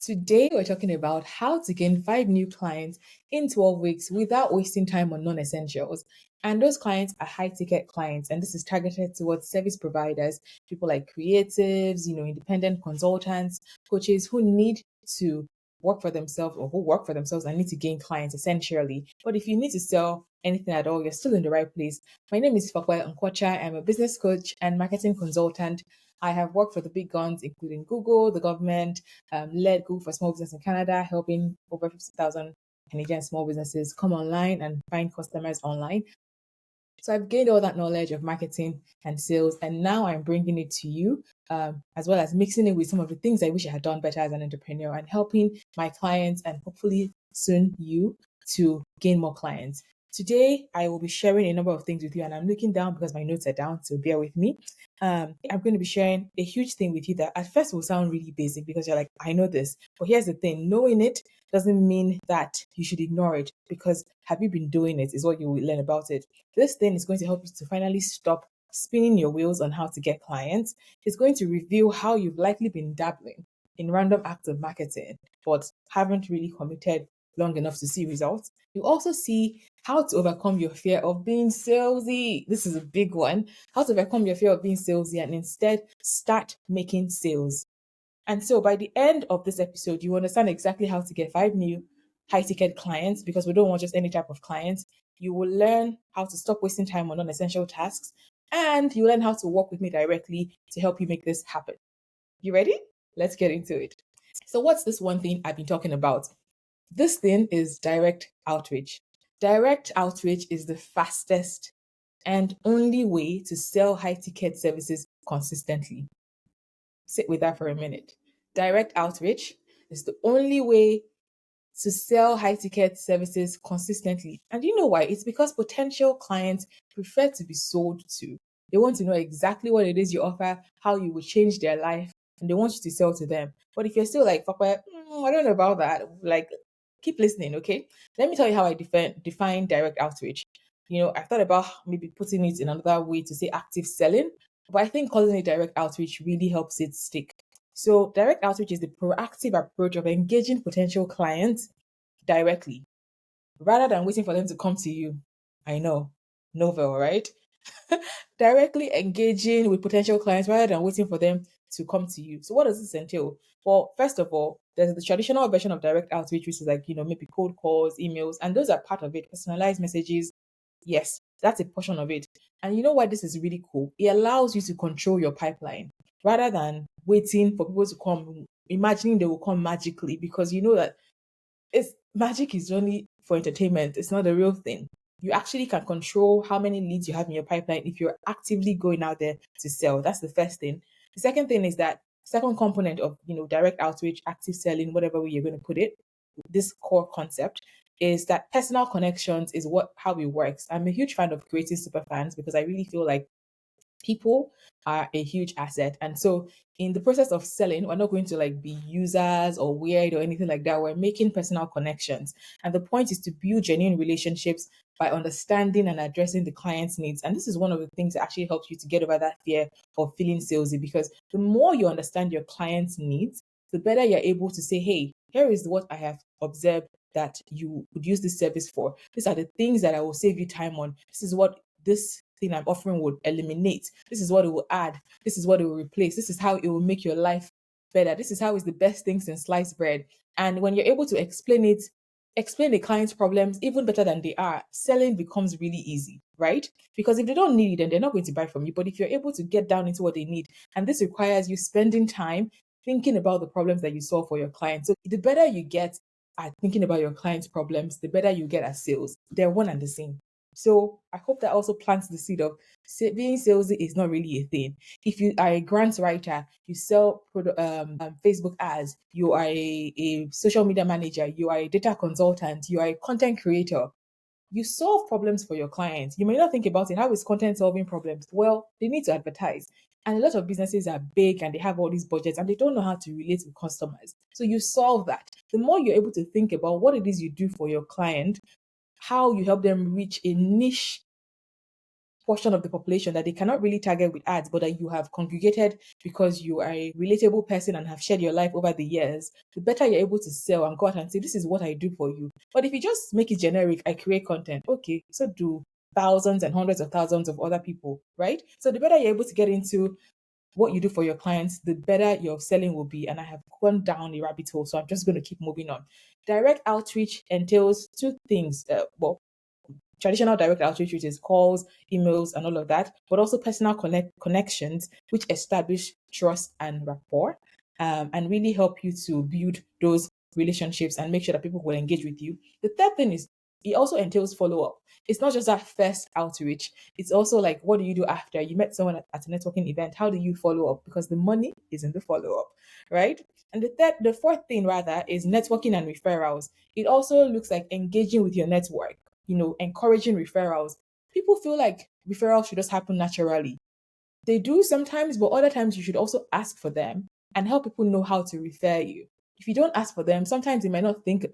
Today, we're talking about how to gain 5 new clients in 12 weeks without wasting time on non essentials. And those clients are high ticket clients. And this is targeted towards service providers, people like creatives, independent consultants, coaches who need to work for themselves or who work for themselves and need to gain clients essentially. But if you need to sell anything at all, you're still in the right place. My name is Fope. I'm a business coach and marketing consultant. I have worked for the big guns, including Google, the government, led Google for Small Business in Canada, helping over 50,000 Canadian small businesses come online and find customers online. So I've gained all that knowledge of marketing and sales, and now I'm bringing it to you, as well as mixing it with some of the things I wish I had done better as an entrepreneur and helping my clients and hopefully soon you to gain more clients. Today, I will be sharing a number of things with you, and I'm looking down because my notes are down, so bear with me. I'm going to be sharing a huge thing with you that at first will sound really basic because you're like, I know this. But here's the thing, knowing it doesn't mean that you should ignore it, because have you been doing it is what you will learn about it. This thing is going to help you to finally stop spinning your wheels on how to get clients. It's going to reveal how you've likely been dabbling in random acts of marketing, but haven't really committed long enough to see results. You also see how to overcome your fear of being salesy. This is a big one. How to overcome your fear of being salesy and instead start making sales. And so by the end of this episode, you understand exactly how to get 5 new high ticket clients, because we don't want just any type of clients. You will learn how to stop wasting time on non essential tasks, and you learn how to work with me directly to help you make this happen. You ready? Let's get into it. So, what's this one thing I've been talking about? This thing is direct outreach. Direct outreach is the fastest and only way to sell high ticket services consistently. Sit with that for a minute. Direct outreach is the only way to sell high ticket services consistently. And you know why? It's because potential clients prefer to be sold to. They want to know exactly what it is you offer, how you will change their life, and they want you to sell to them. But if you're still like, Papa, I don't know about that, like, keep listening, okay? Let me tell you how I define direct outreach. I thought about maybe putting it in another way to say active selling, but I think calling it direct outreach really helps it stick. So, direct outreach is the proactive approach of engaging potential clients directly rather than waiting for them to come to you. I know, novel, right? Directly engaging with potential clients rather than waiting for them to come to you. So, what does this entail? Well, first of all, there's the traditional version of direct outreach, which is like, maybe cold calls, emails, and those are part of it, personalized messages. Yes, that's a portion of it. And you know why this is really cool? It allows you to control your pipeline rather than waiting for people to come, imagining they will come magically, because you know that it's magic is only for entertainment. It's not the real thing. You actually can control how many leads you have in your pipeline if you're actively going out there to sell. That's the first thing. The second thing is that second component of direct outreach, active selling, whatever way you're going to put it, this core concept is that personal connections is what how it works. I'm a huge fan of creating super fans because I really feel like people are a huge asset. And so in the process of selling, we're not going to like be users or weird or anything like that. We're making personal connections. And the point is to build genuine relationships by understanding and addressing the client's needs. And this is one of the things that actually helps you to get over that fear of feeling salesy, because the more you understand your client's needs, the better you're able to say, hey, here is what I have observed that you would use this service for. These are the things that I will save you time on. This is what this thing I'm offering would eliminate. This is what it will add. This is what it will replace. This is how it will make your life better. This is how it's the best thing since sliced bread. And when you're able to explain it, explain the client's problems even better than they are, selling becomes really easy, right? Because if they don't need it, then they're not going to buy from you. But if you're able to get down into what they need, and this requires you spending time thinking about the problems that you solve for your clients. So the better you get at thinking about your client's problems, the better you get at sales. They're one and the same. So I hope that also plants the seed of being salesy is not really a thing. If you are a grant writer, you sell Facebook ads, you are a social media manager, you are a data consultant, you are a content creator, you solve problems for your clients. You may not think about it. How is content solving problems? Well, they need to advertise. And a lot of businesses are big and they have all these budgets and they don't know how to relate with customers. So you solve that. The more you're able to think about what it is you do for your client, how you help them reach a niche portion of the population that they cannot really target with ads, but that you have congregated because you are a relatable person and have shared your life over the years, the better you're able to sell and go out and say, this is what I do for you. But if you just make it generic, I create content, okay, so do thousands and hundreds of thousands of other people, right? So the better you're able to get into what you do for your clients, the better your selling will be. And I have gone down a rabbit hole, so I'm just going to keep moving on. Direct outreach entails two things. Traditional direct outreach, which is calls, emails, and all of that, but also personal connections, which establish trust and rapport, and really help you to build those relationships and make sure that people will engage with you. The third thing is it also entails follow up. It's not just that first outreach. It's also like, what do you do after you met someone at a networking event? How do you follow up? Because the money is in the follow up, right? And the fourth thing rather is networking and referrals. It also looks like engaging with your network, encouraging referrals. People feel like referrals should just happen naturally. They do sometimes, but other times you should also ask for them and help people know how to refer you. If you don't ask for them, sometimes they might not think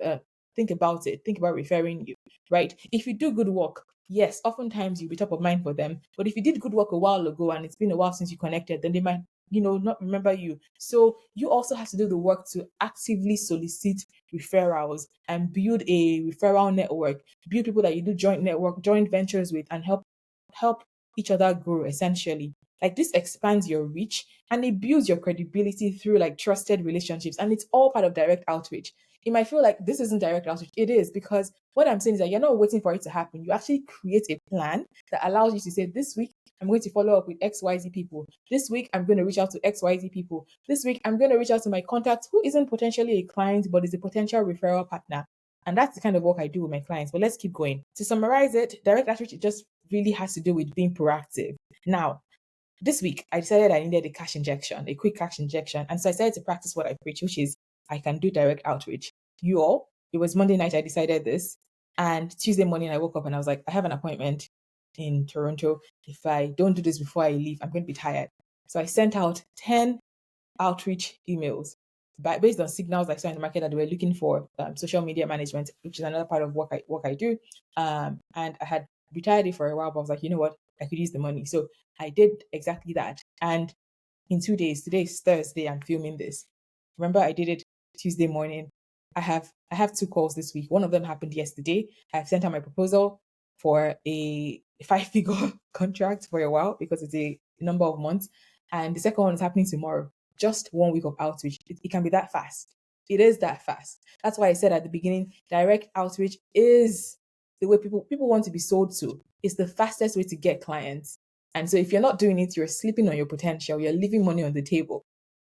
about it, think about referring you, right? If you do good work, yes, oftentimes you'll be top of mind for them. But if you did good work a while ago and it's been a while since you connected, then they might, not remember you. So you also have to do the work to actively solicit referrals and build a referral network, build people that you do joint ventures with, and help each other grow essentially. Like this expands your reach and it builds your credibility through like trusted relationships. And it's all part of direct outreach. It might feel like this isn't direct outreach. It is, because what I'm saying is that you're not waiting for it to happen. You actually create a plan that allows you to say, this week, I'm going to follow up with XYZ people. This week, I'm going to reach out to XYZ people. This week, I'm going to reach out to my contact who isn't potentially a client, but is a potential referral partner. And that's the kind of work I do with my clients. But let's keep going. To summarize it, direct outreach just really has to do with being proactive. Now, this week, I decided I needed a cash injection, a quick cash injection. And so I started to practice what I preach, which is I can do direct outreach. It was Monday night, I decided this. And Tuesday morning, I woke up and I was like, I have an appointment in Toronto. If I don't do this before I leave, I'm going to be tired. So I sent out 10 outreach emails based on signals I saw in the market that they were looking for social media management, which is another part of what I do. And I had retired it for a while, but I was like, you know what? I could use the money. So I did exactly that. And in 2 days, today is Thursday, I'm filming this. Remember, I did it Tuesday morning. I have two calls this week. One of them happened yesterday. I've sent out my proposal for a 5-figure contract for a while because it's a number of months. And the second one is happening tomorrow. Just 1 week of outreach. It can be that fast. It is that fast. That's why I said at the beginning, direct outreach is the way people want to be sold to. It's the fastest way to get clients. And so if you're not doing it, you're sleeping on your potential. You're leaving money on the table.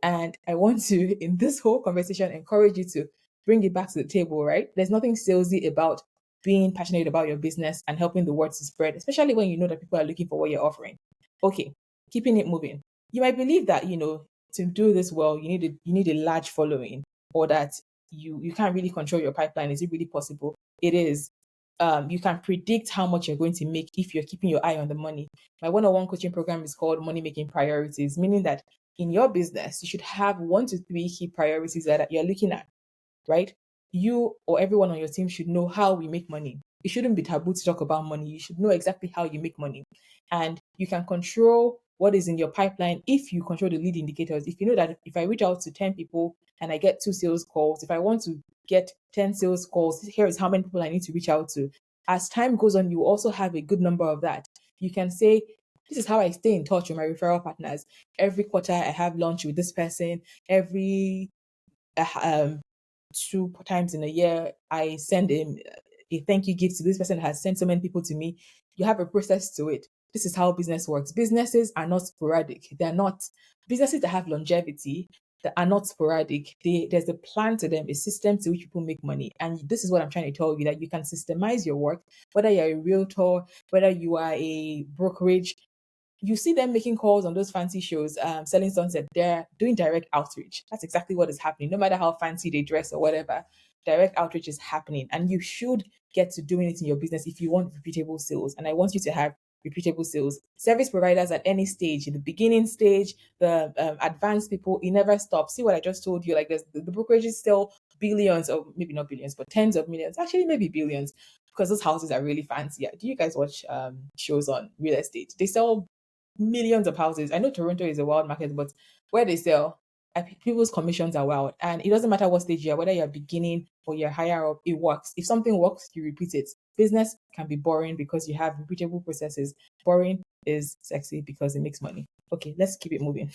And I want to, in this whole conversation, encourage you to bring it back to the table, right? There's nothing salesy about being passionate about your business and helping the word to spread, especially when you know that people are looking for what you're offering. Okay, keeping it moving. You might believe that, to do this well, you need a large following, or that you can't really control your pipeline. Is it really possible? It is. You can predict how much you're going to make if you're keeping your eye on the money. My one-on-one coaching program is called Money Making Priorities, meaning that in your business, you should have 1 to 3 key priorities that you're looking at, right? You or everyone on your team should know how we make money. It shouldn't be taboo to talk about money. You should know exactly how you make money. And you can control what is in your pipeline if you control the lead indicators. If you know that if I reach out to 10 people and I get 2 sales calls, if I want to get 10 sales calls, here is how many people I need to reach out to. As time goes on, you also have a good number of that. You can say, this is how I stay in touch with my referral partners. Every quarter, I have lunch with this person. Every 2 times in a year, I send a thank you gift to this person that has sent so many people to me. You have a process to it. This is how business works. Businesses are not sporadic. They're not businesses that have longevity that are not sporadic. There's a plan to them, a system to which people make money. And this is what I'm trying to tell you, that you can systemize your work, whether you're a realtor, whether you are a brokerage. You see them making calls on those fancy shows, selling sunset. They're doing direct outreach. That's exactly what is happening. No matter how fancy they dress or whatever, direct outreach is happening. And you should get to doing it in your business if you want repeatable sales. And I want you to have repeatable sales. Service providers at any stage, in the beginning stage, the advanced people, it never stops. See what I just told you? Like the brokerages sell billions, or maybe not billions, but tens of millions, actually maybe billions, because those houses are really fancy. Do you guys watch shows on real estate? They sell millions of houses. I know Toronto is a wild market, but where they sell, people's commissions are wild. And it doesn't matter what stage you are, whether you're beginning or you're higher up, it works. If something works, you repeat it. Business can be boring because you have repeatable processes. Boring is sexy because it makes money. Okay, let's keep it moving.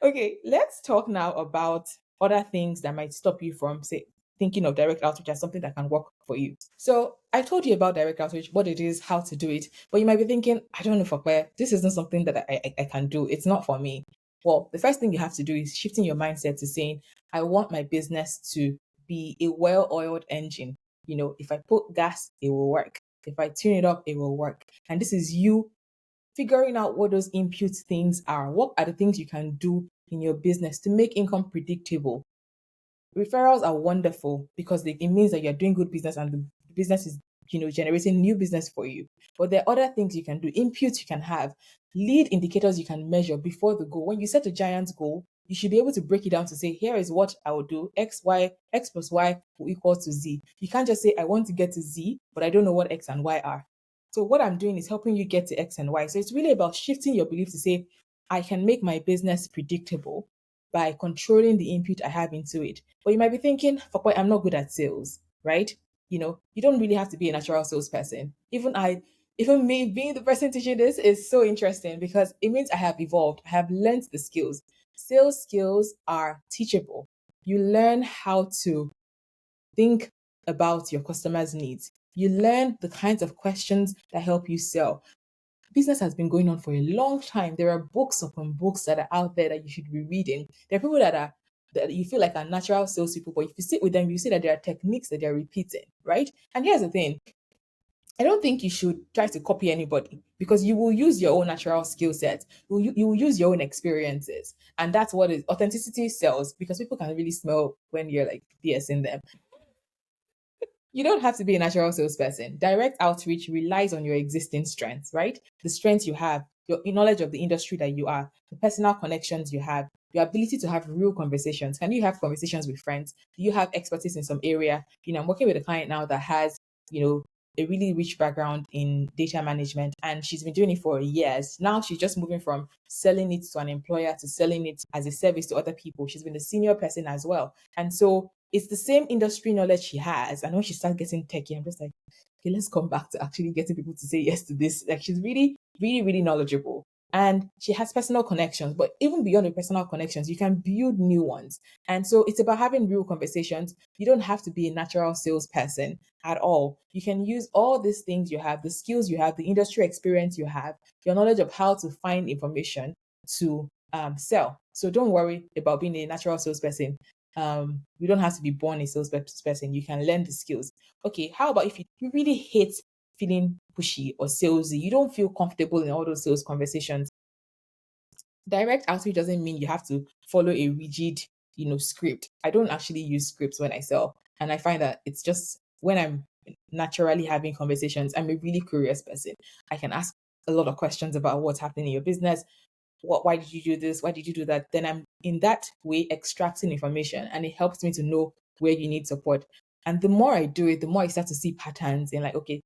Okay, let's talk now about other things that might stop you from, say, thinking of direct outreach as something that can work for you. So I told you about direct outreach, what it is, how to do it, but you might be thinking, I don't know for where this isn't something that I can do. It's not for me. Well, the first thing you have to do is shifting your mindset to saying, I want my business to be a well-oiled engine. If I put gas, it will work. If I tune it up, it will work. And this is you figuring out what those input things are. What are the things you can do in your business to make income predictable? Referrals are wonderful because it means that you're doing good business and the business is generating new business for you. But there are other things you can do, inputs you can have, lead indicators you can measure before the goal. When you set a giant goal, you should be able to break it down to say, here is what I will do. X plus Y will equal to Z. You can't just say, I want to get to Z, but I don't know what X and Y are. So what I'm doing is helping you get to X and Y. So it's really about shifting your belief to say, I can make my business predictable by controlling the input I have into it. But you might be thinking, for point, I'm not good at sales, right? You don't really have to be a natural salesperson. Even me being the person teaching this is so interesting because it means I have evolved. I have learned the skills. Sales skills are teachable. You learn how to think about your customers' needs. You learn the kinds of questions that help you sell. Business has been going on for a long time. There are books upon books that are out there that you should be reading. There are people that you feel like are natural salespeople, but if you sit with them, you see that there are techniques that they're repeating, right? And here's the thing. I don't think you should try to copy anybody because you will use your own natural skill set. You will use your own experiences. And that's what is authenticity sells because people can really smell when you're like BSing them. You don't have to be a natural salesperson. Direct outreach relies on your existing strengths, right? The strengths you have, your knowledge of the industry that you are, the personal connections you have, your ability to have real conversations. Can you have conversations with friends? Do you have expertise in some area? I'm working with a client now that has, a really rich background in data management and she's been doing it for years. Now she's just moving from selling it to an employer to selling it as a service to other people. She's been a senior person as well. And so it's the same industry knowledge she has. And when she starts getting techie, I'm just like, okay, let's come back to actually getting people to say yes to this. Like she's really, really, really knowledgeable. And she has personal connections, but even beyond the personal connections, you can build new ones. And so it's about having real conversations. You don't have to be a natural salesperson at all. You can use all these things you have, the skills you have, the industry experience you have, your knowledge of how to find information to sell. So don't worry about being a natural salesperson. You don't have to be born a salesperson. You can learn the skills. Okay, how about if you really hate feeling pushy or salesy, you don't feel comfortable in all those sales conversations? Direct outreach doesn't mean you have to follow a rigid, script. I don't actually use scripts when I sell. And I find that it's just when I'm naturally having conversations, I'm a really curious person. I can ask a lot of questions about what's happening in your business. Why did you do this? Why did you do that? Then I'm in that way extracting information and it helps me to know where you need support. And the more I do it, the more I start to see patterns and like, okay,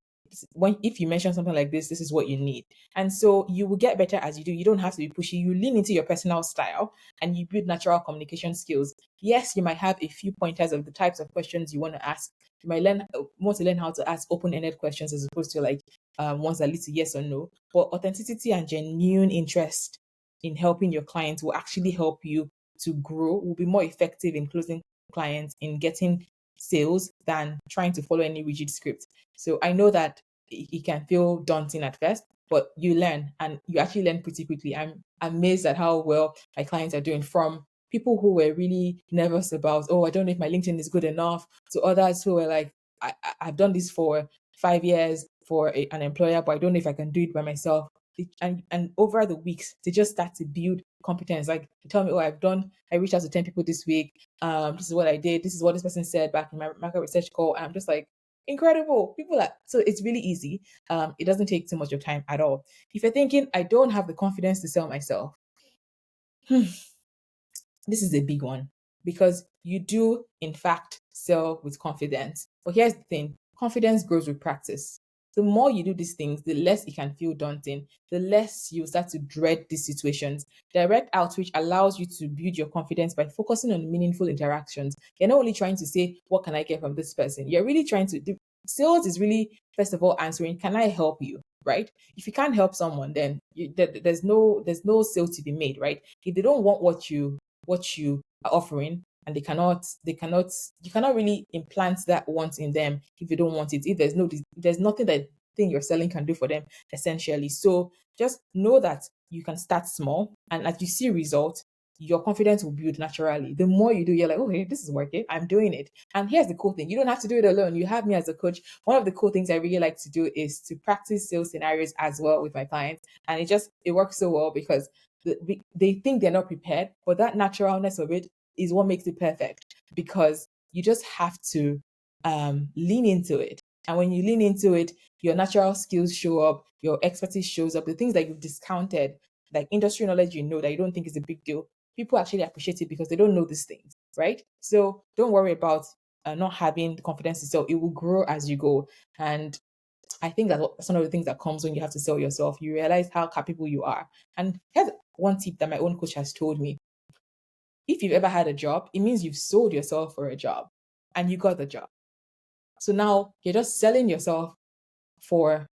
if you mention something like this is what you need. And so you will get better as you do. You don't have to be pushy. You lean into your personal style and you build natural communication skills. Yes, you might have a few pointers of the types of questions you want to ask. You might want to learn how to ask open-ended questions as opposed to like ones that lead to yes or no. But authenticity and genuine interest in helping your clients will actually help you to grow, will be more effective in closing clients, in getting sales than trying to follow any rigid script. So I know that it can feel daunting at first, but you learn and you actually learn pretty quickly. I'm amazed at how well my clients are doing, from people who were really nervous about, oh, I don't know if my LinkedIn is good enough, to others who were like, I've done this for 5 years for an employer, but I don't know if I can do it by myself. And over the weeks, they just start to build competence. Like they tell me, oh, I reached out to 10 people this week. This is what I did. This is what this person said back in my market research call. And I'm just like, incredible. So it's really easy. It doesn't take too much of time at all. If you're thinking, I don't have the confidence to sell myself, this is a big one. because you do, in fact, sell with confidence. But here's the thing, confidence grows with practice. The more you do these things, the less it can feel daunting, the less you start to dread these situations. Direct outreach allows you to build your confidence by focusing on meaningful interactions. You're not only trying to say, what can I get from this person? You're really trying to do sales is really, first of all, answering, can I help you? Right? If you can't help someone, then there's no sale to be made, right? If they don't want what you are offering, and they cannot you cannot really implant that want in them if you don't want it, if there's nothing that thing you're selling can do for them, essentially. So just know that you can start small, and as you see results, your confidence will build naturally. The more you do, you're like, okay, this is working, I'm doing it. And here's the cool thing, you don't have to do it alone, you have me as a coach. One of the cool things I really like to do is to practice sales scenarios as well with my clients, and it works so well because they think they're not prepared, but that naturalness of it is what makes it perfect, because you just have to lean into it. And when you lean into it, your natural skills show up, your expertise shows up, the things that you've discounted, like industry knowledge, that you don't think is a big deal. People actually appreciate it because they don't know these things, right? So don't worry about not having the confidence to sell. It will grow as you go. And I think that's one of the things that comes when you have to sell yourself. You realize how capable you are. And here's one tip that my own coach has told me. If you've ever had a job, it means you've sold yourself for a job and you got the job. So now you're just selling yourself for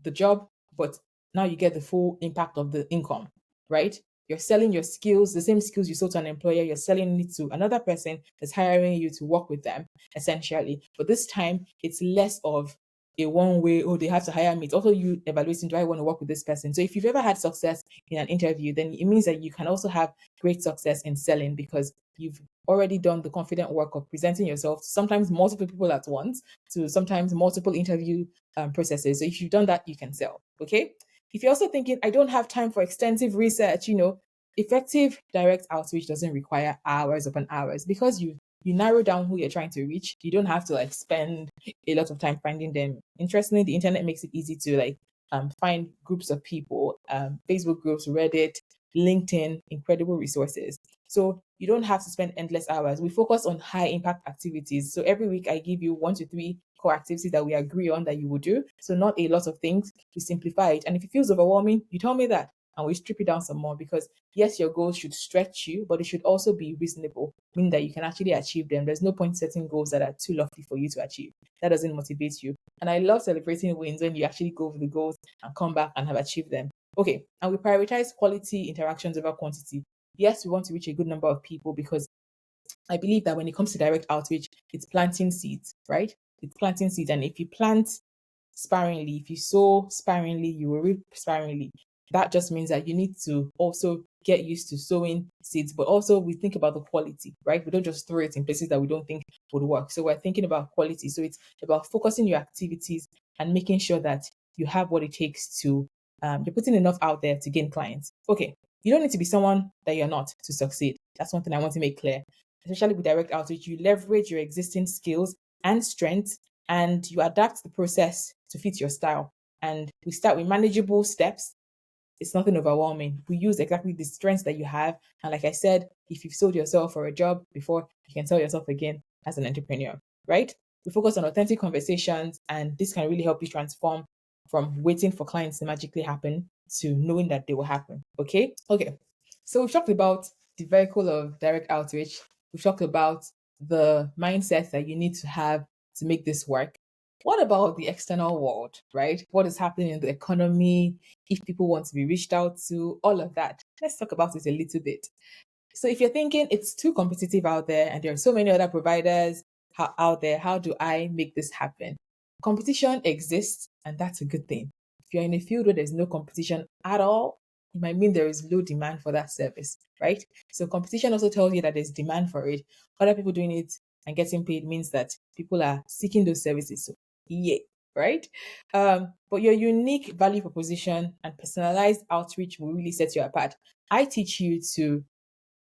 the job, but now you get the full impact of the income, right? You're selling your skills, the same skills you sold to an employer, you're selling it to another person that's hiring you to work with them, essentially. But this time, it's less of a one way, oh, they have to hire me. It's also you evaluating, do I want to work with this person? So if you've ever had success in an interview, then it means that you can also have great success in selling because you've already done the confident work of presenting yourself to sometimes multiple people at once, to sometimes multiple interview processes. So if you've done that, you can sell. Okay. If you're also thinking, I don't have time for extensive research, effective direct outreach doesn't require hours upon hours because you narrow down who you're trying to reach. You don't have to like spend a lot of time finding them. Interestingly, the internet makes it easy to like find groups of people, Facebook groups, Reddit, LinkedIn, incredible resources. So you don't have to spend endless hours. We focus on high impact activities. So every week I give you 1 to 3 core activities that we agree on that you will do. So not a lot of things. We simplify it. And if it feels overwhelming, you tell me that and we strip it down some more because yes, your goals should stretch you, but it should also be reasonable, meaning that you can actually achieve them. There's no point setting goals that are too lofty for you to achieve. That doesn't motivate you. And I love celebrating wins when you actually go over the goals and come back and have achieved them. Okay, and we prioritize quality interactions over quantity. Yes, we want to reach a good number of people because I believe that when it comes to direct outreach, it's planting seeds, right? It's planting seeds. And if you plant sparingly, if you sow sparingly, you will reap sparingly. That just means that you need to also get used to sowing seeds, but also we think about the quality, right? We don't just throw it in places that we don't think would work. So we're thinking about quality. So it's about focusing your activities and making sure that you have what it takes to, you're putting enough out there to gain clients. Okay. You don't need to be someone that you're not to succeed. That's one thing I want to make clear. Especially with direct outreach, you leverage your existing skills and strengths and you adapt the process to fit your style. And we start with manageable steps. It's nothing overwhelming. We use exactly the strengths that you have. And like I said, if you've sold yourself for a job before, you can sell yourself again as an entrepreneur, right? We focus on authentic conversations, and this can really help you transform from waiting for clients to magically happen to knowing that they will happen. Okay? Okay. So we've talked about the vehicle of direct outreach. We've talked about the mindset that you need to have to make this work. What about the external world, right? What is happening in the economy? If people want to be reached out to, all of that. Let's talk about it a little bit. So if you're thinking it's too competitive out there and there are so many other providers out there, how do I make this happen? Competition exists, and that's a good thing. If you're in a field where there's no competition at all, it might mean there is low demand for that service, right? So competition also tells you that there's demand for it. Other people doing it and getting paid means that people are seeking those services. So yeah, right? But your unique value proposition and personalized outreach will really set you apart. I teach you to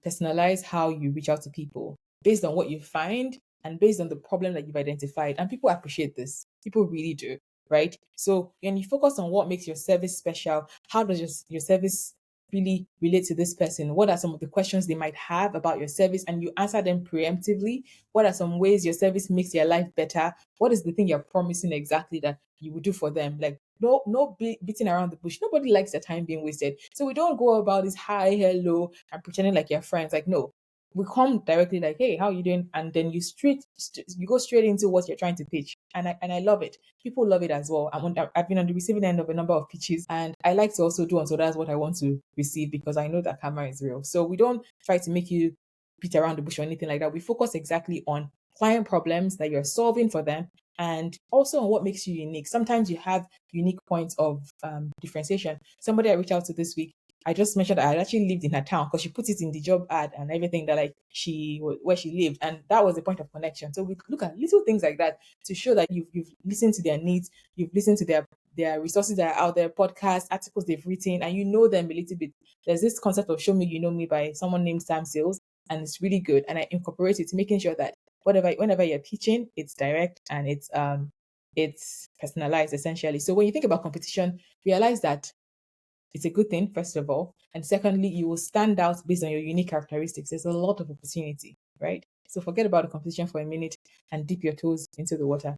personalize how you reach out to people based on what you find and based on the problem that you've identified. And people appreciate this. People really do, right? So when you focus on what makes your service special, how does your service really relate to this person? What are some of the questions they might have about your service? And you answer them preemptively. What are some ways your service makes their life better? What is the thing you're promising exactly that you would do for them? Like, beating around the bush. Nobody likes their time being wasted. So we don't go about this hi, hello, and pretending like you're friends. Like, no, we come directly like, hey, how you doing? And then you go straight into what you're trying to pitch. And I love it. People love it as well. I've been on the receiving end of a number of pitches, and I like to also do until that's what I want to receive, because I know that karma is real. So we don't try to make you beat around the bush or anything like that. We focus exactly on client problems that you're solving for them, and also on what makes you unique. Sometimes you have unique points of differentiation. Somebody I reached out to this week, I just mentioned that I had actually lived in her town, because she put it in the job ad and everything, that like where she lived, and that was the point of connection. So we look at little things like that to show that you've listened to their needs, you've listened to their resources that are out there, podcasts, articles they've written, and you know them a little bit. There's this concept of "Show Me You Know Me" by someone named Sam Sales, and it's really good. And I incorporate it, making sure that whenever you're pitching, it's direct and it's personalized essentially. So when you think about competition, realize that it's a good thing, first of all. And secondly, you will stand out based on your unique characteristics. There's a lot of opportunity, right? So forget about the competition for a minute and dip your toes into the water.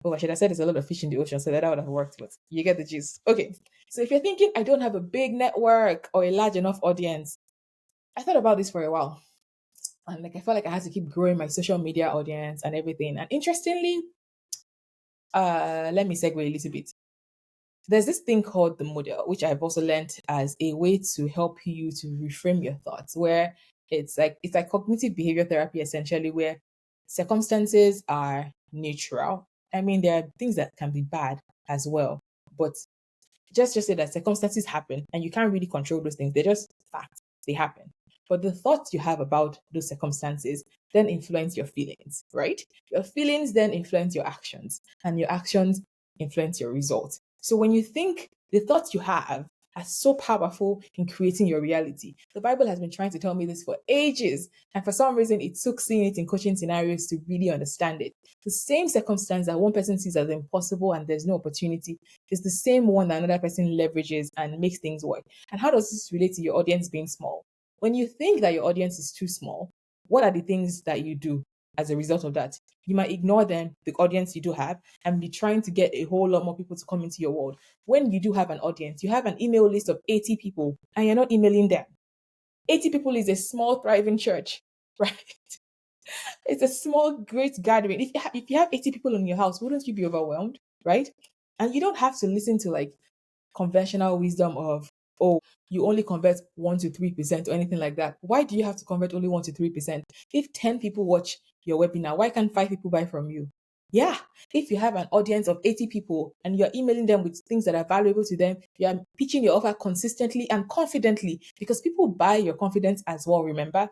Oh, I should have said there's a lot of fish in the ocean, so that would have worked, but you get the gist. Okay. So if you're thinking, I don't have a big network or a large enough audience, I thought about this for a while. And like I felt like I had to keep growing my social media audience and everything. And interestingly, let me segue a little bit. There's this thing called the model, which I've also learned as a way to help you to reframe your thoughts, where it's like cognitive behavior therapy essentially, where circumstances are neutral. I mean, there are things that can be bad as well, but just say that circumstances happen and you can't really control those things. They're just facts. They happen. But the thoughts you have about those circumstances then influence your feelings, right? Your feelings then influence your actions, and your actions influence your results. So when you think, the thoughts you have are so powerful in creating your reality. The Bible has been trying to tell me this for ages. And for some reason, it took seeing it in coaching scenarios to really understand it. The same circumstance that one person sees as impossible and there's no opportunity is the same one that another person leverages and makes things work. And how does this relate to your audience being small? When you think that your audience is too small, what are the things that you do as a result of that? You might ignore them, the audience you do have, and be trying to get a whole lot more people to come into your world. When you do have an audience, you have an email list of 80 people and you're not emailing them. 80 people is a small, thriving church, right? It's a small, great gathering. If you have 80 people in your house, wouldn't you be overwhelmed, right? And you don't have to listen to like conventional wisdom of, oh, you only convert 1 to 3% or anything like that. Why do you have to convert only 1 to 3%? If 10 people watch your webinar, why can't 5 people buy from you? Yeah, if you have an audience of 80 people and you're emailing them with things that are valuable to them, you are pitching your offer consistently and confidently, because people buy your confidence as well, remember?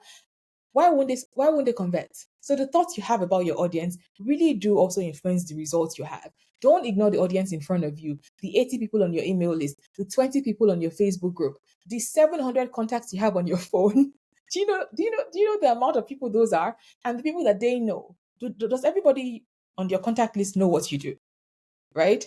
Why won't they convert? So the thoughts you have about your audience really do also influence the results you have. Don't ignore the audience in front of you, the 80 people on your email list, the 20 people on your Facebook group, the 700 contacts you have on your phone. Do you know the amount of people those are, and the people that they know? Does everybody on your contact list know what you do, right?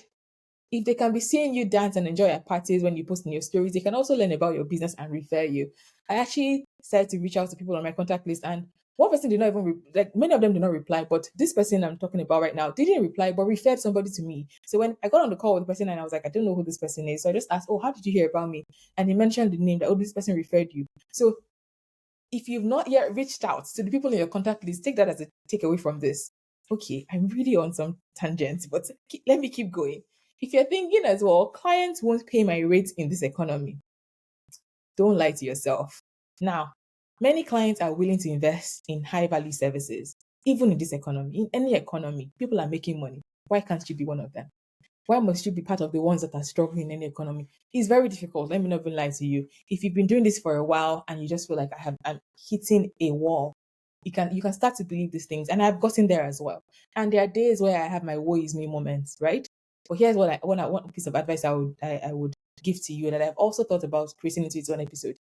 If they can be seeing you dance and enjoy at parties when you post in your stories, they can also learn about your business and refer you. I actually started to reach out to people on my contact list, and one person did not even like, many of them did not reply, but this person I'm talking about right now didn't reply but referred somebody to me. So when I got on the call with the person and I was like, I don't know who this person is, so I just asked, oh, how did you hear about me? And he mentioned the name that, oh, this person referred you. So if you've not yet reached out to the people in your contact list, take that as a takeaway from this. Okay, I'm really on some tangents, but let me keep going. If you're thinking as well, clients won't pay my rate in this economy, don't lie to yourself. Now, many clients are willing to invest in high value services, even in this economy. In any economy, people are making money. Why can't you be one of them? Why must you be part of the ones that are struggling in any economy? It's very difficult. Let me not even lie to you. If you've been doing this for a while and you just feel like I'm hitting a wall, you can start to believe these things. And I've gotten there as well. And there are days where I have my woe is me moments, right? But here's one piece of advice I would give to you that I've also thought about creating into its own episode.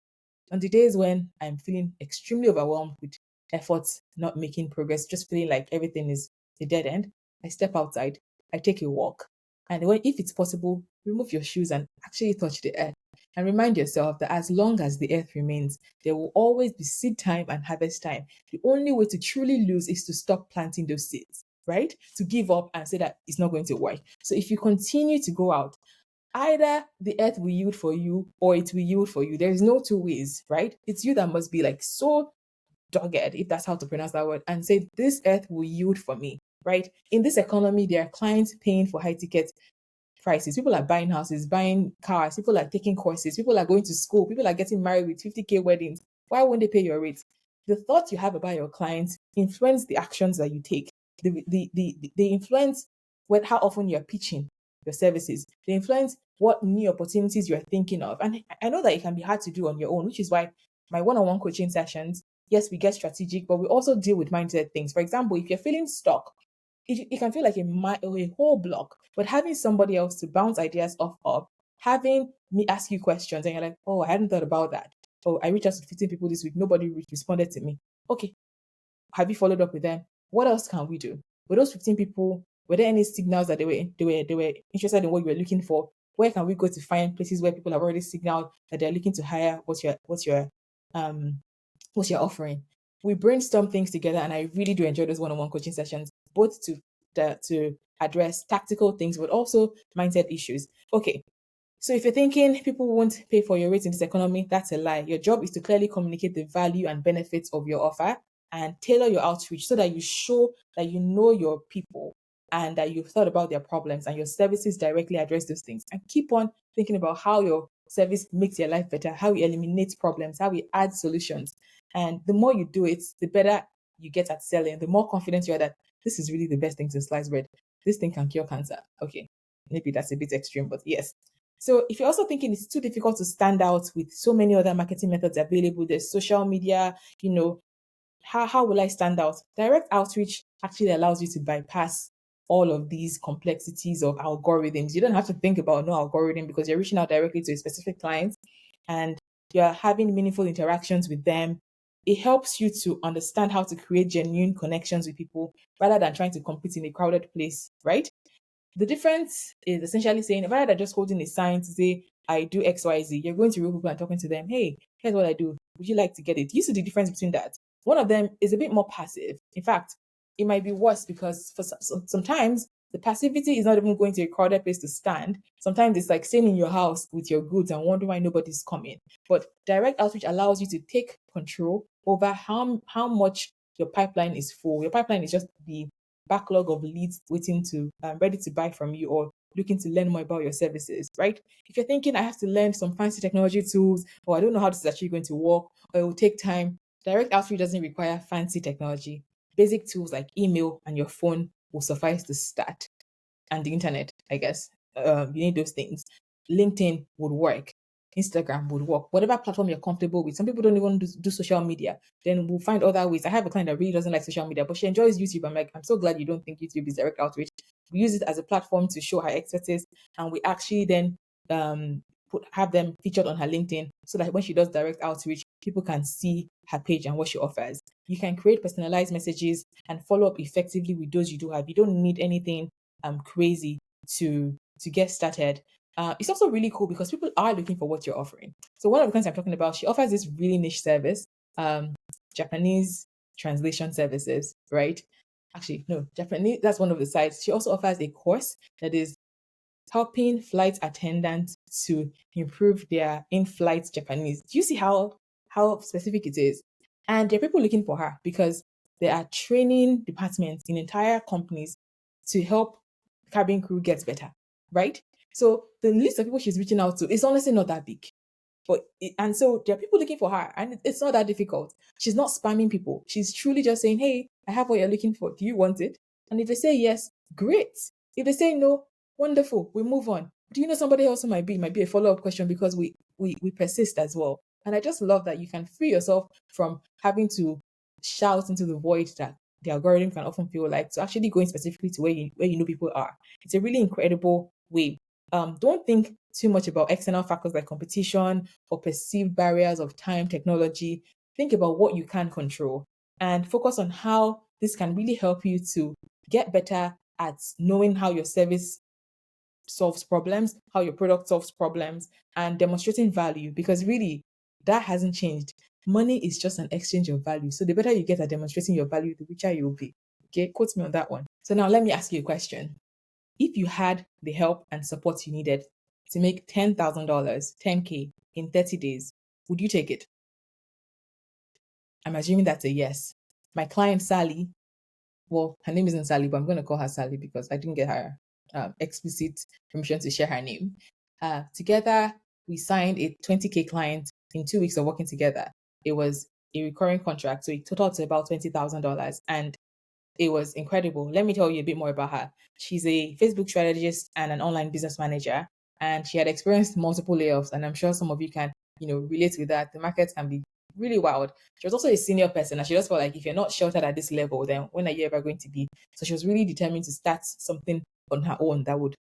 On the days when I'm feeling extremely overwhelmed with efforts not making progress, just feeling like everything is a dead end, I step outside, I take a walk. And if it's possible, remove your shoes and actually touch the earth. And remind yourself that as long as the earth remains, there will always be seed time and harvest time. The only way to truly lose is to stop planting those seeds, right? To give up and say that it's not going to work. So if you continue to go out, either the earth will yield for you or it will yield for you. There is no two ways, right? It's you that must be like so dogged, if that's how to pronounce that word, and say, this earth will yield for me, right? In this economy, there are clients paying for high ticket prices. People are buying houses, buying cars, people are taking courses, people are going to school, people are getting married with 50K weddings. Why won't they pay your rate? The thoughts you have about your clients influence the actions that you take. They influence how often you're pitching your services. They influence what new opportunities you're thinking of. And I know that it can be hard to do on your own, which is why my one-on-one coaching sessions, yes, we get strategic, but we also deal with mindset things. For example, if you're feeling stuck, it can feel like a whole block, but having somebody else to bounce ideas off of, having me ask you questions, and you're like, oh, I hadn't thought about that. Oh, I reached out to 15 people this week, nobody responded to me. Okay, have you followed up with them? What else can we do? Were those 15 people, were there any signals that they were interested in what you were looking for? Where can we go to find places where people have already signaled that they're looking to hire um what's your offering? We brainstorm things together, and I really do enjoy those one-on-one coaching sessions, both to address tactical things, but also mindset issues. Okay, so if you're thinking people won't pay for your rates in this economy, that's a lie. Your job is to clearly communicate the value and benefits of your offer and tailor your outreach so that you show that you know your people and that you've thought about their problems and your services directly address those things. And keep on thinking about how your service makes your life better, how it eliminates problems, how it adds solutions. And the more you do it, the better you get at selling, the more confident you are that this is really the best thing to slice bread. This thing can cure cancer. Okay, maybe that's a bit extreme, but yes. So if you're also thinking it's too difficult to stand out with so many other marketing methods available, there's social media, how will I stand out? Direct outreach actually allows you to bypass all of these complexities of algorithms. You don't have to think about no algorithm because you're reaching out directly to a specific client and you're having meaningful interactions with them. It helps you to understand how to create genuine connections with people rather than trying to compete in a crowded place, right? The difference is essentially saying rather than just holding a sign to say, I do XYZ, you're going to real people and talking to them, hey, here's what I do. Would you like to get it? You see the difference between that. One of them is a bit more passive. In fact, it might be worse because sometimes the passivity is not even going to a crowded place to stand. Sometimes it's like staying in your house with your goods and wondering why nobody's coming. But direct outreach allows you to take control over how much your pipeline is full. Your pipeline is just the backlog of leads waiting to ready to buy from you or looking to learn more about your services, right? If you're thinking I have to learn some fancy technology tools or I don't know how this is actually going to work or it will take time, direct outreach doesn't require fancy technology. Basic tools like email and your phone will suffice to start, and the internet, I guess. You need those things. LinkedIn would work. Instagram would work. Whatever platform you're comfortable with. Some people don't even do social media. Then we'll find other ways. I have a client that really doesn't like social media, but she enjoys YouTube. I'm like, I'm so glad you don't think YouTube is direct outreach. We use it as a platform to show her expertise, and we actually then have them featured on her LinkedIn so that when she does direct outreach, people can see her page and what she offers. You can create personalized messages and follow up effectively with those you do have. You don't need anything crazy to get started. It's also really cool because people are looking for what you're offering. So one of the things I'm talking about, she offers this really niche service, Japanese translation services, right? Actually, no, Japanese, that's one of the sites. She also offers a course that is helping flight attendants to improve their in-flight Japanese. Do you see how specific it is? And there are people looking for her because there are training departments in entire companies to help cabin crew get better, right? So the list of people she's reaching out to is honestly not that big. And so there are people looking for her, and it's not that difficult. She's not spamming people. She's truly just saying, "Hey, I have what you're looking for. Do you want it?" And if they say yes, great. If they say no, wonderful. We move on. Do you know somebody else who might be a follow up question because we persist as well. And I just love that you can free yourself from having to shout into the void that the algorithm can often feel like, to actually going specifically to where you know people are. It's a really incredible way. Don't think too much about external factors like competition or perceived barriers of time, technology. Think about what you can control and focus on how this can really help you to get better at knowing how your service solves problems, how your product solves problems, and demonstrating value, because really that hasn't changed. Money is just an exchange of value. So the better you get at demonstrating your value, the richer you'll be. Okay, quote me on that one. So now let me ask you a question. If you had the help and support you needed to make $10,000, 10K in 30 days, would you take it? I'm assuming that's a yes. My client, Sally, well, her name isn't Sally, but I'm going to call her Sally because I didn't get her explicit permission to share her name. Together, we signed a 20K client in 2 weeks of working together. It was a recurring contract, so it totaled to about $20,000. And it was incredible. Let me tell you a bit more about her. She's a Facebook strategist and an online business manager, and she had experienced multiple layoffs. And I'm sure some of you can, relate with that. The market can be really wild. She was also a senior person, and she just felt like if you're not sheltered at this level, then when are you ever going to be? So she was really determined to start something on her own that would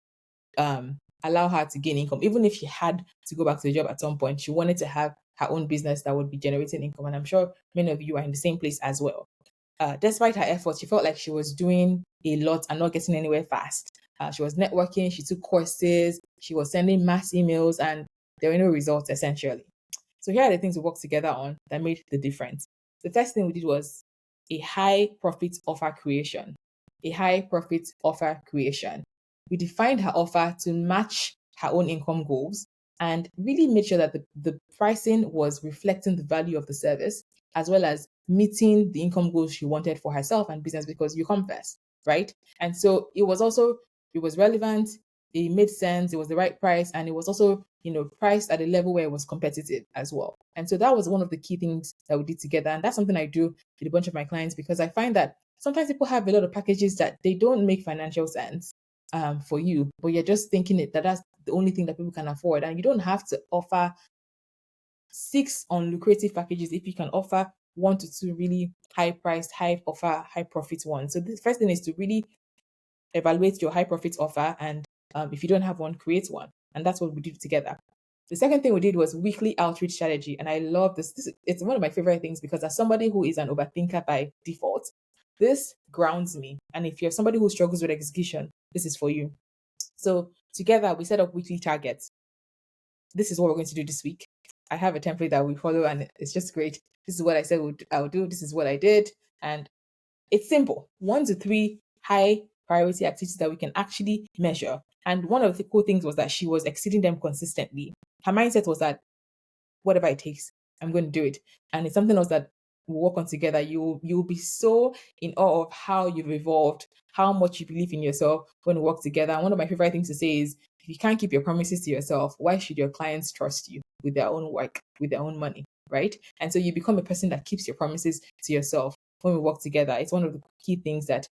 allow her to gain income. Even if she had to go back to the job at some point, she wanted to have her own business that would be generating income. And I'm sure many of you are in the same place as well. Despite her efforts, she felt like she was doing a lot and not getting anywhere fast. She was networking, she took courses, she was sending mass emails, and there were no results essentially. So here are the things we worked together on that made the difference. The first thing we did was a high profit offer creation. A high profit offer creation. We defined her offer to match her own income goals and really made sure that the pricing was reflecting the value of the service as well as meeting the income goals she wanted for herself and business, because you come first, right? And so it was relevant, it made sense, it was the right price, and it was also, priced at a level where it was competitive as well. And so that was one of the key things that we did together. And that's something I do with a bunch of my clients, because I find that sometimes people have a lot of packages that they don't make financial sense for you, but you're just thinking that that's the only thing that people can afford. And you don't have to offer 6 unlucrative packages if you can offer 1 to 2 really high priced, high offer, high profit ones. So the first thing is to really evaluate your high profit offer, and if you don't have one, create one. And that's what we did together. The second thing we did was weekly outreach strategy. And I love this. It's one of my favorite things, because as somebody who is an overthinker by default, this grounds me. And if you're somebody who struggles with execution, this is for you. So together we set up weekly targets. This is what we're going to do this week. I have a template that we follow, and it's just great. This is what I said I would do. This is what I did. And it's simple. 1 to 3 high priority activities that we can actually measure. And one of the cool things was that she was exceeding them consistently. Her mindset was that whatever it takes, I'm going to do it. And it's something else that we'll work on together. You'll be so in awe of how you've evolved, how much you believe in yourself when we work together. And one of my favorite things to say is, if you can't keep your promises to yourself, why should your clients trust you with their own work, with their own money, right? And so you become a person that keeps your promises to yourself when we work together. It's one of the key things that,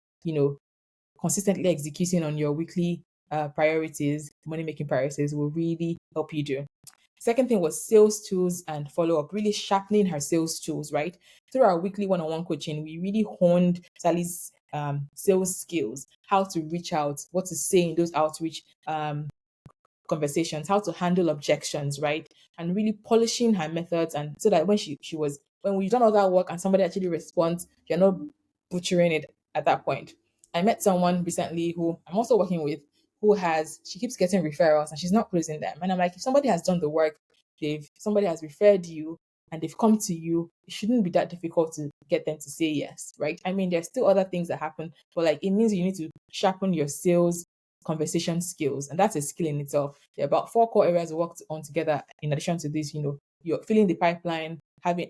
consistently executing on your weekly priorities, money making priorities, will really help you do. Second thing was sales tools and follow up, really sharpening her sales tools, right? Through our weekly one on one coaching, we really honed Sally's sales skills, how to reach out, what to say in those outreach conversations, how to handle objections, right? And really polishing her methods, and so that when we've done all that work and somebody actually responds, you're not butchering it at that point. I met someone recently who I'm also working with, she keeps getting referrals and she's not closing them. And I'm like, if somebody has done the work, if somebody has referred you and they've come to you, it shouldn't be that difficult to get them to say yes, right? I mean, there's still other things that happen, but like it means you need to sharpen your sales conversation skills, and that's a skill in itself. There are about 4 core areas we worked on together. In addition to this, you're filling the pipeline,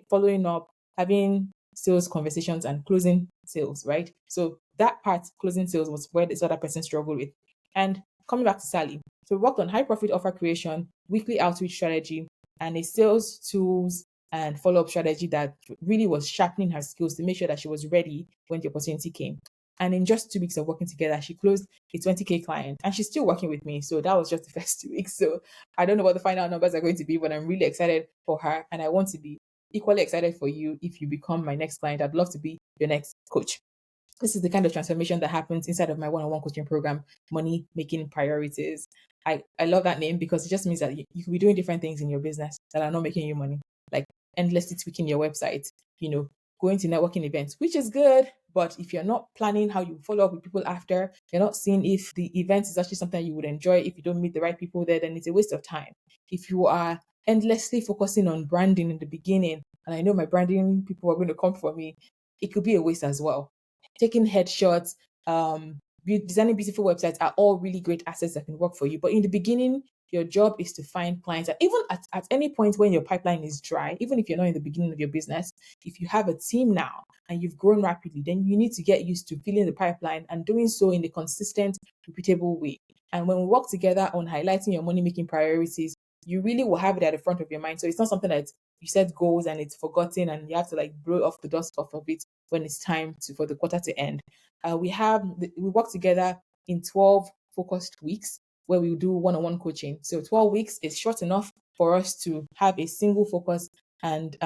following up, having sales conversations, and closing sales, right? So that part, closing sales, was where this other person struggled with. And coming back to Sally, so we worked on high profit offer creation, weekly outreach strategy, and a sales tools and follow-up strategy that really was sharpening her skills to make sure that she was ready when the opportunity came. And in just 2 weeks of working together, she closed a 20K client, and she's still working with me. So that was just the first 2 weeks. So I don't know what the final numbers are going to be, but I'm really excited for her. And I want to be equally excited for you if you become my next client. I'd love to be your next coach. This is the kind of transformation that happens inside of my one-on-one coaching program, Money Making Priorities. I love that name because it just means that you could be doing different things in your business that are not making you money, like endlessly tweaking your website, going to networking events, which is good, But if you're not planning how you follow up with people after, you're not seeing if the event is actually something you would enjoy. If you don't meet the right people there, then it's a waste of time. If you are endlessly focusing on branding in the beginning, and I know my branding people are going to come for me, it could be a waste as well. Taking headshots, designing beautiful websites are all really great assets that can work for you. But in the beginning, your job is to find clients. And even at any point when your pipeline is dry, even if you're not in the beginning of your business, if you have a team now and you've grown rapidly, then you need to get used to filling the pipeline and doing so in a consistent, repeatable way. And when we work together on highlighting your money making priorities, you really will have it at the front of your mind. So it's not something that you set goals and it's forgotten and you have to like blow off the dust off of it when it's time for the quarter to end. We work together in 12 focused weeks where we do one-on-one coaching. So 12 weeks is short enough for us to have a single focus and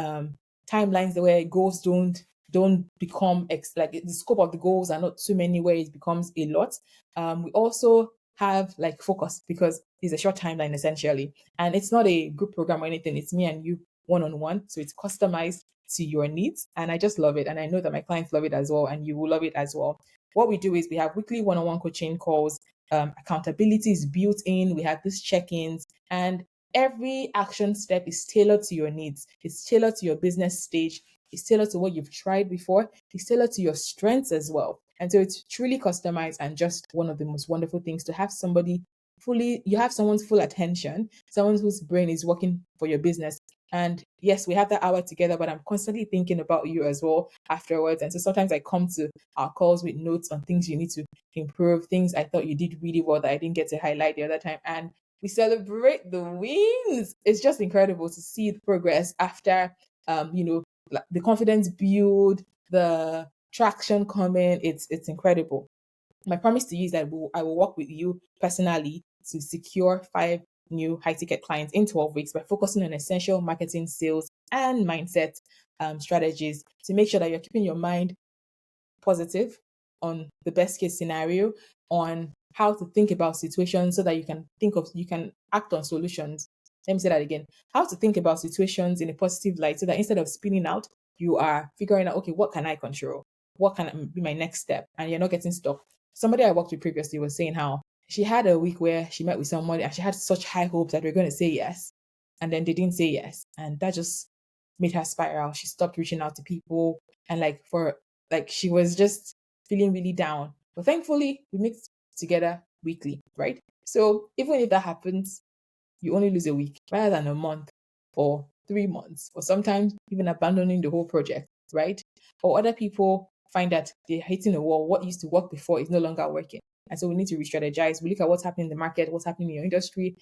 timelines where goals don't become like the scope of the goals are not too many where it becomes a lot. We also have like focus because it's a short timeline essentially, and it's not a group program or anything. It's me and you one-on-one, so it's customized to your needs, and I just love it, and I know that my clients love it as well, and you will love it as well. What we do is we have weekly one-on-one coaching calls. Accountability is built in. We have these check-ins, and every action step is tailored to your needs. It's tailored to your business stage. It's tailored to what you've tried before. It's tailored to your strengths as well. And so it's truly customized and just one of the most wonderful things to have you have someone's full attention, someone whose brain is working for your business. And yes, we have that hour together, but I'm constantly thinking about you as well afterwards. And so sometimes I come to our calls with notes on things you need to improve, things I thought you did really well that I didn't get to highlight the other time. And we celebrate the wins. It's just incredible to see the progress after, like the confidence build, the traction coming. It's incredible. My promise to you is that I will work with you personally to secure 5 new high ticket clients in 12 weeks by focusing on essential marketing, sales, and mindset strategies to make sure that you're keeping your mind positive on the best case scenario, on how to think about situations so that you can act on solutions. Let me say that again. How to think about situations in a positive light so that instead of spinning out, you are figuring out, okay, what can I control? What can be my next step? And you're not getting stuck. Somebody I worked with previously was saying how she had a week where she met with someone and she had such high hopes that they're going to say yes. And then they didn't say yes. And that just made her spiral. She stopped reaching out to people. And she was just feeling really down. But thankfully, we meet together weekly, right? So even if that happens, you only lose a week rather than a month or 3 months, or sometimes even abandoning the whole project, right? Or other people find that they're hitting a wall. What used to work before is no longer working. And so we need to re strategize. We look at what's happening in the market, what's happening in your industry.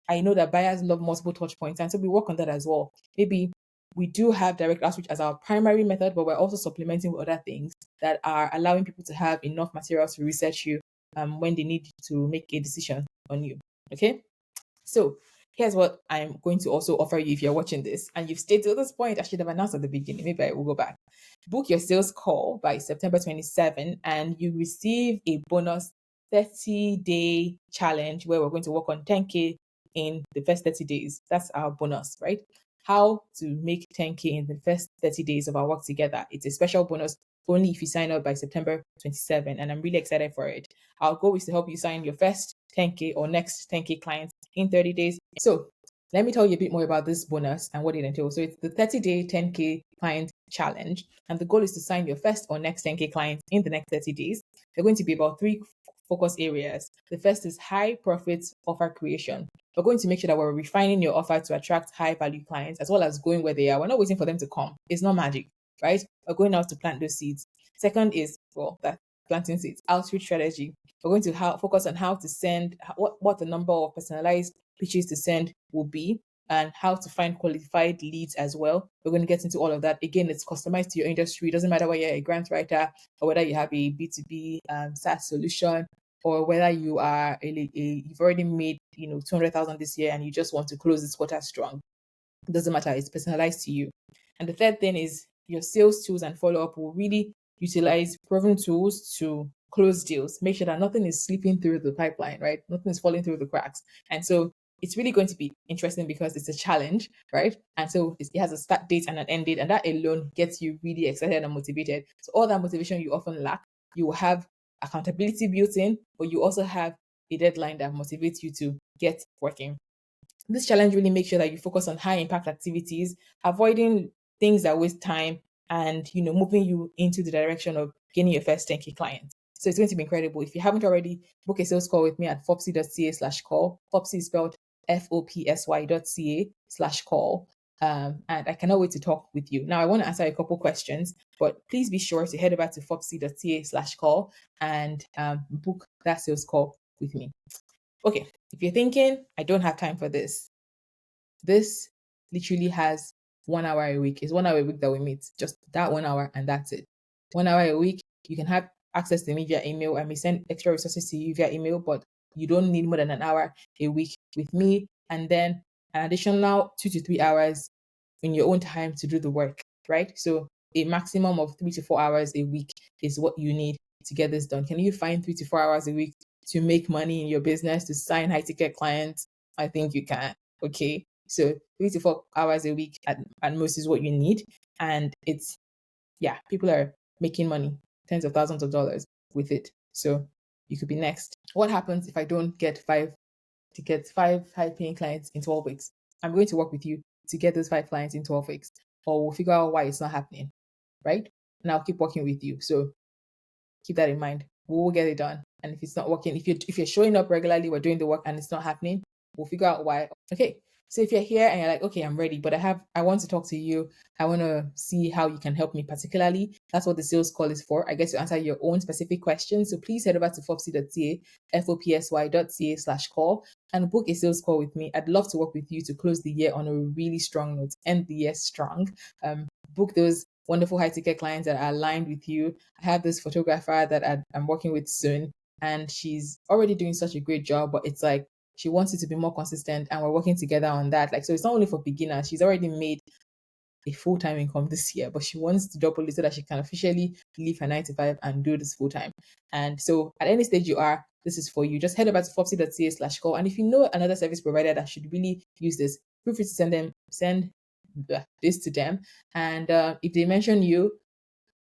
I know that buyers love multiple touch points. And so we work on that as well. Maybe we do have direct outreach as our primary method, but we're also supplementing with other things that are allowing people to have enough material to research you when they need to make a decision on you. Okay. So here's what I'm going to also offer you if you're watching this and you've stayed till this point. I should have announced at the beginning. Maybe I will go back. Book your sales call by September 27 and you receive a bonus 30-day challenge where we're going to work on 10K in the first 30 days. That's our bonus, right? How to make 10K in the first 30 days of our work together. It's a special bonus only if you sign up by September 27, and I'm really excited for it. Our goal is to help you sign your first 10K or next 10K clients in 30 days. So let me tell you a bit more about this bonus and what it entails. So it's the 30-day 10K client challenge, and the goal is to sign your first or next 10K clients in the next 30 days. They're going to be about 3 focus areas. The first is high profits offer creation. We're going to make sure that we're refining your offer to attract high value clients as well as going where they are. We're not waiting for them to come. It's not magic, right? We're going out to plant those seeds. Second is, that planting seeds, outreach strategy. We're going to focus on how to send, what the number of personalized pitches to send will be, and how to find qualified leads as well. We're going to get into all of that. Again, it's customized to your industry. It doesn't matter whether you're a grant writer or whether you have a B2B SaaS solution, or whether you are you've already made 200,000 this year and you just want to close this quarter strong. It doesn't matter. It's personalized to you. And the third thing is your sales tools and follow-up will really utilize proven tools to close deals. Make sure that nothing is slipping through the pipeline, right? Nothing is falling through the cracks. And so it's really going to be interesting because it's a challenge, right? And so it has a start date and an end date, and that alone gets you really excited and motivated. So all that motivation you often lack, you will have accountability built in, but you also have a deadline that motivates you to get working. This challenge really makes sure that you focus on high impact activities, avoiding things that waste time, and moving you into the direction of getting your first 10K clients. So it's going to be incredible. If you haven't already, book a sales call with me at fopsy.ca/call. Fopsy is spelled FOPSY.ca/call. And I cannot wait to talk with you. Now, I want to answer a couple questions, but please be sure to head over to fopsy.ca/call and book that sales call with me. Okay, if you're thinking, I don't have time for this literally has 1 hour a week. It's 1 hour a week that we meet, just that 1 hour, and that's it. 1 hour a week, you can have access to me via email. I may send extra resources to you via email, but you don't need more than an hour a week with me, and then an additional 2 to 3 hours in your own time to do the work, right? So a maximum of 3 to 4 hours a week is what you need to get this done. Can you find 3 to 4 hours a week to make money in your business, to sign high ticket clients? I think you can. Okay. So 3 to 4 hours a week at most is what you need. And it's, yeah, people are making money, tens of thousands of dollars with it. So you could be next. What happens if I don't get five high paying clients in 12 weeks? I'm going to work with you to get those 5 clients in 12 weeks, or we'll figure out why it's not happening, right? And I'll keep working with you. So keep that in mind. We'll get it done. And if it's not working, if you're showing up regularly, we're doing the work and it's not happening, we'll figure out why. Okay. So if you're here and you're like, okay, I'm ready, but I want to talk to you. I want to see how you can help me particularly. That's what the sales call is for. I get to answer your own specific questions. So please head over to fopsy.ca, fopsy.ca/call, and book a sales call with me. I'd love to work with you to close the year on a really strong note, end the year strong. Book those wonderful high ticket clients that are aligned with you. I have this photographer that I'm working with soon, and she's already doing such a great job, but it's like she wants it to be more consistent, and we're working together on that. Like, so it's not only for beginners. She's already made a full-time income this year, but she wants to double it so that she can officially leave her 9 to 5 and do this full-time. And so at any stage you are, this is for you. Just head over to fopsy.ca/call. And if you know another service provider that should really use this, feel free to send this to them. And if they mention you,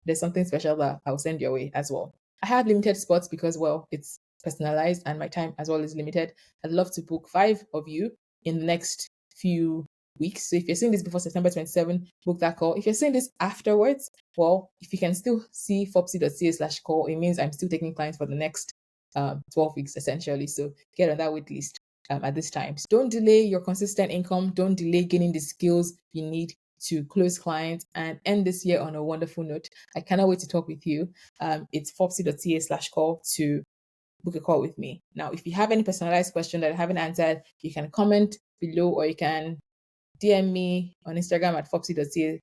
there's something special that I'll send your way as well. I have limited spots because, well, it's personalized and my time as well is limited. I'd love to book 5 of you in the next few weeks. So if you're seeing this before September 27, book that call. If you're seeing this afterwards, well, if you can still see fopsy.ca/call, it means I'm still taking clients for the next 12 weeks essentially. So get on that wait list at this time. So don't delay your consistent income. Don't delay gaining the skills you need to close clients and end this year on a wonderful note. I cannot wait to talk with you. It's fopsy.ca/call to book a call with me. Now, if you have any personalized question that I haven't answered, you can comment below or you can DM me on Instagram at fopsy.ca.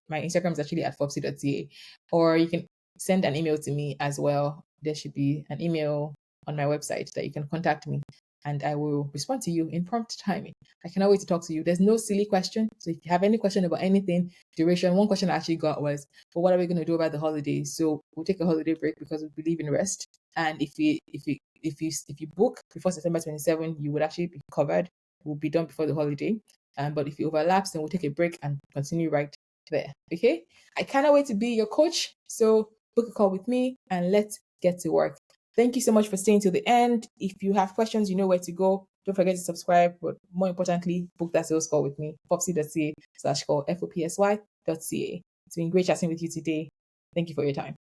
My Instagram is actually at fopsy.ca. Or you can send an email to me as well. There should be an email on my website that you can contact me and I will respond to you in prompt timing. I cannot wait to talk to you. There's no silly question. So if you have any question about anything, duration, one question I actually got was, well, what are we going to do about the holidays? So we'll take a holiday break because we believe in rest. And if you book before September 27, you would actually be covered. We'll be done before the holiday. But if you overlaps, then we'll take a break and continue right there. Okay. I cannot wait to be your coach. So book a call with me and let's get to work. Thank you so much for staying till the end. If you have questions, you know where to go. Don't forget to subscribe, but more importantly, book that sales call with me. Fopsy.ca/call, FOPSY.ca. It's been great chatting with you today. Thank you for your time.